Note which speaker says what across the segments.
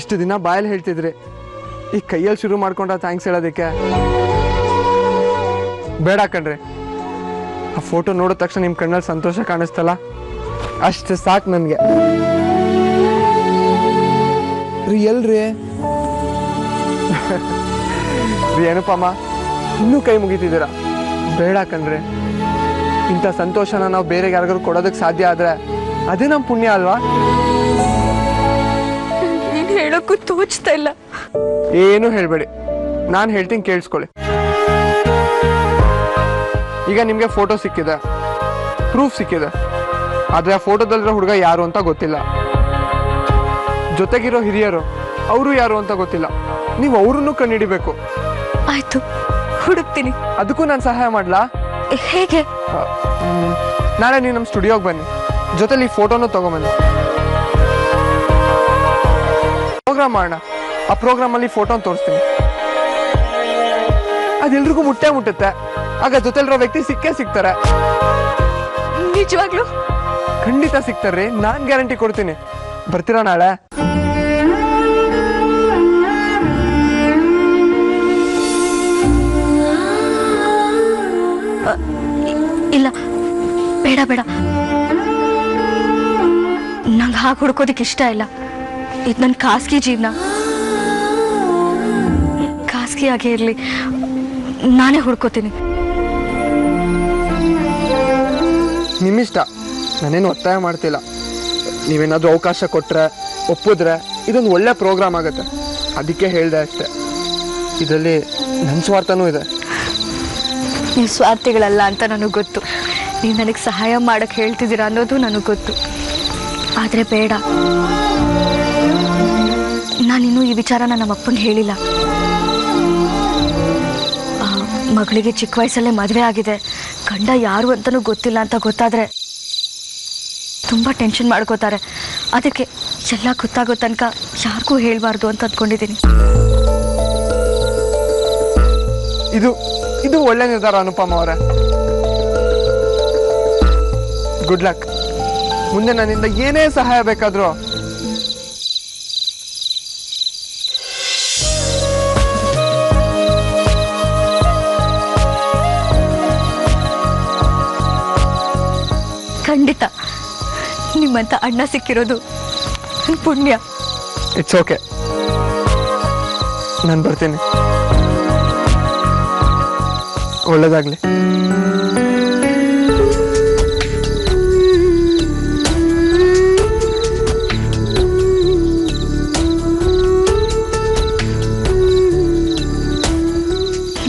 Speaker 1: ಇಷ್ಟು ದಿನ ಬಾಯಲ್ಲಿ ಹೇಳ್ತಿದ್ರಿ, ಈ ಕೈಯಲ್ಲಿ ಶುರು ಮಾಡ್ಕೊಂಡ್ರ ಥ್ಯಾಂಕ್ಸ್ ಹೇಳೋದಕ್ಕೆ. ಬೇಡ ಕಣ್ರಿ, ಆ ಫೋಟೋ ನೋಡಿದ ತಕ್ಷಣ ನಿಮ್ಮ ಕಣ್ಣಲ್ಲಿ ಸಂತೋಷ ಕಾಣಿಸ್ತಲ್ಲ, ಅಷ್ಟು ಸಾಕು ನನಗೆ. ರೀ ಎಲ್ರಿ ರೀ ಅನುಪಮ, ಇನ್ನೂ ಕೈ ಮುಗಿತಿದ್ದೀರಾ? ಬೇಡ ಕಣ್ರಿ, ಇಂಥ ಸಂತೋಷನ ನಾವು ಬೇರೆ ಯಾರಿಗಾರು ಕೊಡೋದಕ್ಕೆ ಸಾಧ್ಯ ಆದರೆ ಅದೇ ನಮ್ಮ ಪುಣ್ಯ ಅಲ್ವಾ?
Speaker 2: ಏನು ಹೇಳೋಕ್ಕೂ ತೋಚ್ತಾ ಇಲ್ಲ.
Speaker 1: ಏನು ಹೇಳಬೇಡಿ, ನಾನು ಹೇಳ್ತೀನಿ ಕೇಳಿಸ್ಕೊಳ್ಳಿ. ಈಗ ನಿಮಗೆ ಫೋಟೋ ಸಿಕ್ಕಿದೆ, ಪ್ರೂಫ್ ಸಿಕ್ಕಿದೆ, ಆದರೆ ಆ ಫೋಟೋದಲ್ಲಿರೋ ಹುಡುಗ ಯಾರು ಅಂತ ಗೊತ್ತಿಲ್ಲ. ಜೊತೆಗಿರೋ ಹಿರಿಯರು ಅವರು ಯಾರು ಅಂತ ಗೊತ್ತಿಲ್ಲ. ನೀವು ಅವ್ರನ್ನೂ ಕಂಡುಹಿಡಿಬೇಕು.
Speaker 2: ಆಯ್ತು, ಹುಡುಕ್ತೀನಿ.
Speaker 1: ಅದಕ್ಕೂ ನಾನು ಸಹಾಯ ಮಾಡ್ಲಾ?
Speaker 2: ಹೇಗೆ?
Speaker 1: ನಾಳೆ ನೀವು ನಮ್ಮ ಸ್ಟುಡಿಯೋಗೆ ಬನ್ನಿ, ಜೊತೆಲಿ ಈ ಫೋಟೋನು ತಗೊಂಬನ್ನಿ. ಪ್ರೋಗ್ರಾಮ್ ಮಾಡೋಣ. ಆ ಪ್ರೋಗ್ರಾಮಲ್ಲಿ ಫೋಟೋನ ತೋರಿಸ್ತೀನಿ. ಅದೆಲ್ರಿಗೂ ಮುಟ್ಟುತ್ತೆ. ಆಗ ಜೊತೆಲಿರೋ ವ್ಯಕ್ತಿ ಸಿಕ್ಕೇ ಸಿಗ್ತಾರೆ.
Speaker 2: ನಿಜವಾಗ್ಲೂ?
Speaker 1: ಖಂಡಿತ ಸಿಗ್ತಾರ್ರಿ, ನಾನು ಗ್ಯಾರಂಟಿ ಕೊಡ್ತೀನಿ. ಬರ್ತೀರಾ ನಾಳೆ?
Speaker 2: ಇಲ್ಲ, ಬೇಡ ಬೇಡ, ನಂಗೆ ಹಾಗೆ ಹುಡ್ಕೋದಕ್ಕೆ ಇಷ್ಟ ಇಲ್ಲ. ಇದು ನನ್ನ ಖಾಸಗಿ ಜೀವನ, ಖಾಸಗಿಯಾಗೇ ಇರಲಿ, ನಾನೇ ಹುಡ್ಕೋತೀನಿ.
Speaker 1: ನಿಮ್ಮಿಷ್ಟ, ನಾನೇನು ಒತ್ತಾಯ ಮಾಡ್ತಿಲ್ಲ. ನೀವೇನಾದರೂ ಅವಕಾಶ ಕೊಟ್ಟರೆ, ಒಪ್ಪಿದ್ರೆ ಇದೊಂದು ಒಳ್ಳೆ ಪ್ರೋಗ್ರಾಮ್ ಆಗುತ್ತೆ. ಅದಕ್ಕೆ ಹೇಳಿದೆ ಅಷ್ಟೆ. ಇದರಲ್ಲಿ ನನ್ನ ಸ್ವಾರ್ಥನೂ ಇದೆ.
Speaker 2: ನೀವು ಸ್ವಾರ್ಥಿಗಳಲ್ಲ ಅಂತ ನನಗೆ ಗೊತ್ತು. ನೀವು ನನಗೆ ಸಹಾಯ ಮಾಡೋಕ್ಕೆ ಹೇಳ್ತಿದ್ದೀರಾ ಅನ್ನೋದು ನನಗೆ ಗೊತ್ತು. ಆದರೆ ಬೇಡ, ನಾನಿನ್ನೂ ಈ ವಿಚಾರನ ನಮ್ಮ ಅಪ್ಪಂಗೆ ಹೇಳಿಲ್ಲ. ಮಗಳಿಗೆ ಚಿಕ್ಕ ವಯಸ್ಸಲ್ಲೇ ಮದುವೆ ಆಗಿದೆ, ಗಂಡ ಯಾರು ಅಂತಲೂ ಗೊತ್ತಿಲ್ಲ ಅಂತ ಗೊತ್ತಾದರೆ ತುಂಬ ಟೆನ್ಷನ್ ಮಾಡ್ಕೋತಾರೆ. ಅದಕ್ಕೆ ಎಲ್ಲ ಗೊತ್ತಾಗೋ ತನಕ ಯಾರಿಗೂ ಹೇಳಬಾರ್ದು ಅಂತ ಅಂದ್ಕೊಂಡಿದ್ದೀನಿ.
Speaker 1: ಇದು ಒಳ್ಳೆ ನಿರ್ಧಾರ ಅನುಪಮ ಅವರೇ. Good luck. ಮುಂದೆ ನನ್ನಿಂದ ಏನೇ ಸಹಾಯ ಬೇಕಾದ್ರೂ
Speaker 2: ಖಂಡಿತ. ನಿಮ್ಮಂತ ಅಣ್ಣ ಸಿಕ್ಕಿರೋದು ಪುಣ್ಯ.
Speaker 1: ಇಟ್ಸ್ ಓಕೆ, ನಾನು ಬರ್ತೀನಿ. ಒಳ್ಳೇದಾಗ್ಲಿ.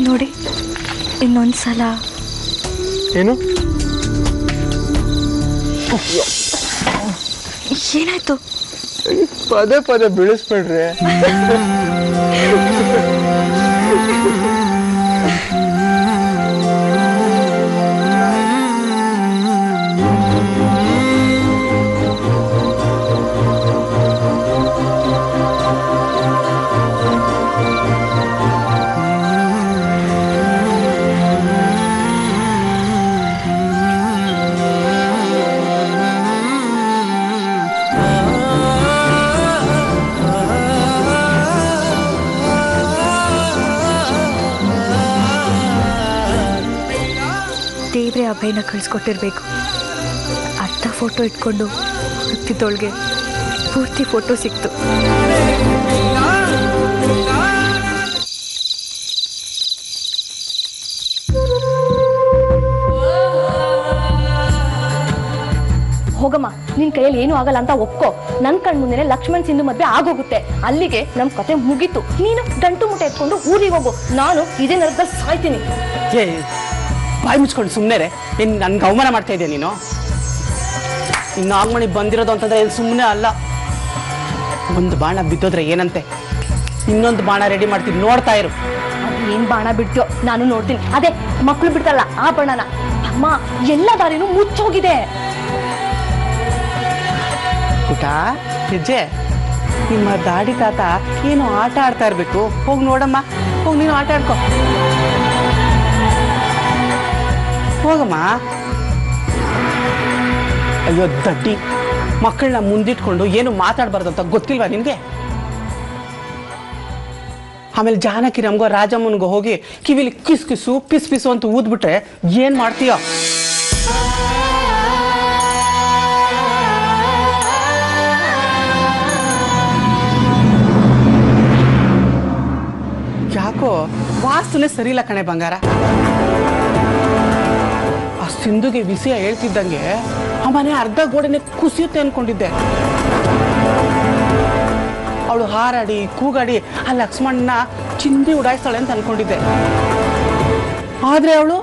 Speaker 2: ನೋಡಿ, ಇನ್ನೊಂದ್ಸಲ.
Speaker 1: ಏನು?
Speaker 2: ಏನಾಯ್ತು?
Speaker 1: ಪದೇ ಪದೇ ಬೀಳಿಸ್ಬೇಡ್ರಿ.
Speaker 2: ದೇವ್ರೆ ಅಭಯನ ಕಳಿಸ್ಕೊಟ್ಟಿರ್ಬೇಕು. ಅರ್ಧ ಫೋಟೋ ಇಟ್ಕೊಂಡು ಹುಡುಕ್ತಿದ್ದೊಳಗೆ ಪೂರ್ತಿ ಫೋಟೋ ಸಿಕ್ತು.
Speaker 3: ಹೋಗಮ್ಮ, ನಿನ್ ಕೈಯಲ್ಲಿ ಏನು ಆಗಲ್ಲ ಅಂತ ಒಪ್ಕೋ. ನನ್ ಕಣ್ ಮುಂದೆ ಲಕ್ಷ್ಮಣ್ ಸಿಂಧು ಮದ್ವೆ ಆಗೋಗುತ್ತೆ. ಅಲ್ಲಿಗೆ ನಮ್ ಕತೆ ಮುಗೀತು. ನೀನು ಗಂಟು ಮುಟ್ಟೆ ಎತ್ಕೊಂಡು ಊರಿಗೆ ಹೋಗು. ನಾನು ಇದೇ ನರಕದಲ್ಲಿ ಸಾಯ್ತೀನಿ.
Speaker 4: ಬಾಯಿ ಮುಚ್ಕೊಂಡು ಸುಮ್ಮನೆ ನನ್ಗೆ ಅವಮಾನ ಮಾಡ್ತಾ ಇದೆಯಾ ನೀನು? ಇನ್ನು ನಾಗಮಣಿ ಬಂದಿರೋದು ಅಂತಂದ್ರೆ ಇಲ್ಲಿ ಸುಮ್ಮನೆ ಅಲ್ಲ. ಒಂದು ಬಾಣ ಬಿದ್ದೋದ್ರೆ ಏನಂತೆ, ಇನ್ನೊಂದು ಬಾಣ ರೆಡಿ ಮಾಡ್ತೀನಿ, ನೋಡ್ತಾ ಇರು.
Speaker 3: ಅದು ಏನ್ ಬಾಣ ಬಿಡ್ತೀಯೋ ನಾನು ನೋಡ್ತೀನಿ. ಅದೇ ಮಕ್ಕಳು ಬಿಡ್ತಲ್ಲ ಆ ಬಾಣನ. ಅಮ್ಮ, ಎಲ್ಲ ದಾರಿನೂ ಮುಚ್ಚೋಗಿದೆ.
Speaker 4: ಪುಟ ಹೆಜ್ಜೆ, ನಿಮ್ಮ ದಾಡಿ ತಾತ ಏನು ಆಟ ಆಡ್ತಾ ಇರ್ಬೇಕು. ಹೋಗಿ ನೋಡಮ್ಮ, ಹೋಗಿ ನೀನು ಆಟ ಆಡ್ಕೊ. ಹೋಗಮ್ಮ. ಅಯ್ಯೋ ದಡ್ಡಿ, ಮಕ್ಕಳನ್ನ ಮುಂದಿಟ್ಕೊಂಡು ಏನು ಮಾತಾಡಬಾರ್ದು ಅಂತ ಗೊತ್ತಿಲ್ವಾ ನಿನಗೆ? ಆಮೇಲೆ ಜಾನಕಿ ನಮ್ಗೋ ರಾಜಮ್ಮನಿಗೋ ಹೋಗಿ ಕಿವಿಲಿ ಕಿಸ್ ಕಿಸು ಪಿಸ್ ಪಿಸು ಅಂತ ಊದ್ಬಿಟ್ರೆ ಏನು ಮಾಡ್ತೀಯ? ಯಾಕೋ ವಾಸ್ತುನೇ ಸರಿ ಇಲ್ಲ ಕಣೆ ಬಂಗಾರ. ಆ ಸಿಂಧುಗೆ ವಿಷಯ ಹೇಳ್ತಿದ್ದಂಗೆ ಆ ಮನೆ ಅರ್ಧ ಗೋಡೆನೆ ಕುಸಿಯುತ್ತೆ ಅನ್ಕೊಂಡಿದ್ದೆ. ಅವಳು ಹಾರಾಡಿ ಕೂಗಾಡಿ ಆ ಲಕ್ಷ್ಮಣನ ಚಿಂದಿ ಉಡಾಯಿಸ್ತಾಳೆ ಅಂತ ಅನ್ಕೊಂಡಿದ್ದೆ. ಆದ್ರೆ ಅವಳು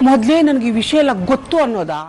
Speaker 4: ಮೊದಲೇ ನನಗೆ ಈ ವಿಷಯ ಎಲ್ಲ ಗೊತ್ತು ಅನ್ನೋದಾ?